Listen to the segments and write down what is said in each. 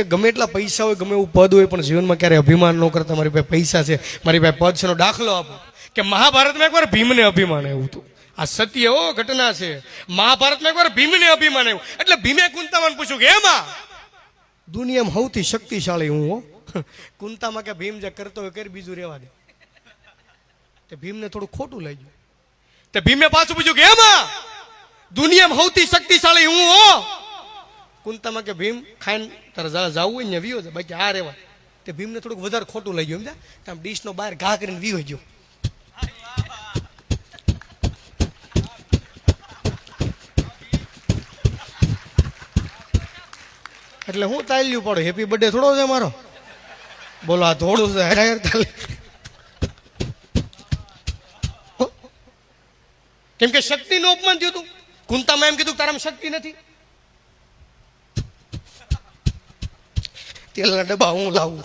ગમે એટલા પૈસા હોય, ગમે એવું પદ હોય, પણ જીવનમાં ક્યારે અભિમાન ન કરતા. મારી પાસે પૈસા છે, મારી પાસે પદ છે નો દાખલો આપો કે મહાભારતમાં એકવાર ભીમને અભિમાન આવ્યું હતું. આ સત્ય ઘટના છે. મહાભારતમાં એકવાર ભીમને અભિમાન આવ્યું એટલે ભીમે કુંતામાને પૂછ્યું કે એમાં દુનિયામાં સૌથી શક્તિશાળી હું હો. કુંતામાં કે ભીમ જે કરતો હોય કરી, બીજું રહેવા દે. તે ભીમને થોડું ખોટું લાગ્યું. તે ભીમે પાછું પૂછ્યું કે એમાં દુનિયામાં સૌથી શક્તિશાળી હું હો. કુંતામાં કે ભીમ ખાઈને તારે જવું હોય ને વિયો છે, બાકી આ રેવા. તે ભીમને થોડુંક વધારે ખોટું લઈ ગયું, સમજ્યા? આમ ડીશનો બહાર ઘા કરીને વિયો ગયો. એટલે હું ચાલ્યું પડે, હેપી બર્થડે થોડો છે મારો, બોલો આ થોડું છે. કેમ કે શક્તિનું અપમાન થયું હતું. કુંતામાં એમ કીધું તારામાં શક્તિ નથી. તેલના ડબ્બા હું લાવું,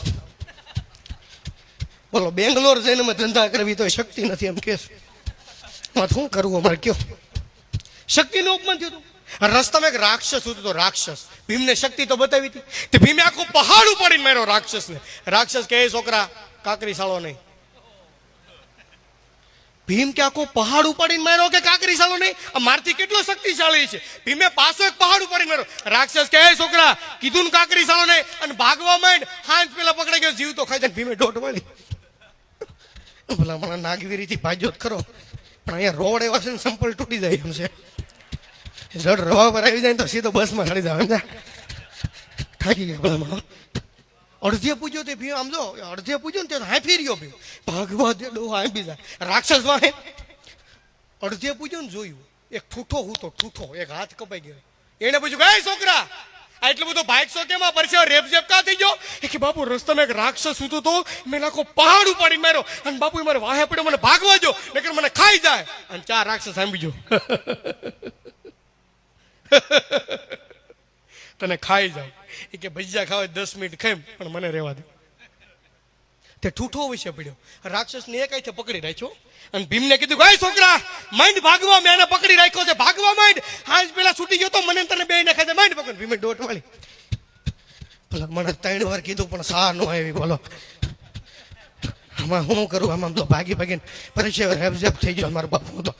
બોલો બેંગ્લોર જઈને મેં ધંધા કરવી તો શક્તિ નથી એમ કે શું કરવું અમારે કયો. શક્તિનું અપમાન થયું હતું. રસ્તામાં એક રાક્ષસ હતો. રાક્ષસ ભીમને શક્તિ તો બતાવી હતી. તે ભીમે આખો પહાડ ઉપાડીને માર્યો રાક્ષસને. રાક્ષસ કે છોકરા કાકરી સાળો નહીં. ભીમ કે આખો પહાડ ઉપાડીને માર્યો કે કાકરી સાળો નહીં, મારથી કેટલો શક્તિશાળી છે. ભીમે પાછો એક પહાડ ઉપાડીને માર્યો. રાક્ષસ કે છોકરા કીધું ને કાકરી સાળો નહીં, અને ભાગવા માંડ. હાંજ પેલા પકડાઈ ગયો, જીવ તો ખાઈ જાય. ભીમે દોટ વાળી ભલા મને નાગવીરીથી ભાગ્યો જ ખરો, પણ અહીંયા રોડ એવા છે ને સંપલ તૂટી જાય એમ છે. જડ રવા પર આવી જાય તો સીધો બસમાં ચડી જાય. થાકી ગયા ભલા મને. અડધે પૂછ્યો તે ભીમ, આમ જો અડધે પૂછ્યો ને ત્યાં હાંફી રહ્યો ભીમ. ભાગવા દે ડો હાંફી જાય. રાક્ષસ વાહે અડધે પૂછ્યો ને જોયું એક ઠૂઠો હતો. ઠૂઠો એક હાથ કપાઈ ગયો. એને પૂછ્યું કે છોકરા આ એટલું બધું બાઇક શો કેમાં પરસે રેપ કા થઈ ગયો? કે બાપુ રસ્તામાં એક રાક્ષસ હતો તો મેં આખો પહાડ ઉપાડી માર્યો, અને બાપુ મારે વાહે પડ્યો, મને ભાગવા જો નકર મને ખાઈ જાય. અને 4 રાક્ષસ સાંભળી ગયો તને ખાઈ જાવ. એ કે ભજીયા ખાવા 10 મિનિટ ખાઈ, પણ મને રહેવા દે. તે ઠૂઠો વિશે પડ્યો. રાક્ષસને એક હાથે પકડી રાખ્યો અને ભીમને કીધું કે છોકરા માંડ ભાગવા, મેં એને પકડી રાખ્યો છે, ભાગવા માંડ. હાજ પેલા છૂટી ગયો તો મને તને બે ને ખાતે માંડ પકડ. ભીમે દોટ વાળી ભલા મને 3 વાર કીધું પણ સા ન આવી. બોલો આમાં હું કરું? આમાં તો ભાગી ભાગીને પરીક્ષા રેપ થઈ ગયો મારો બાપુ તો.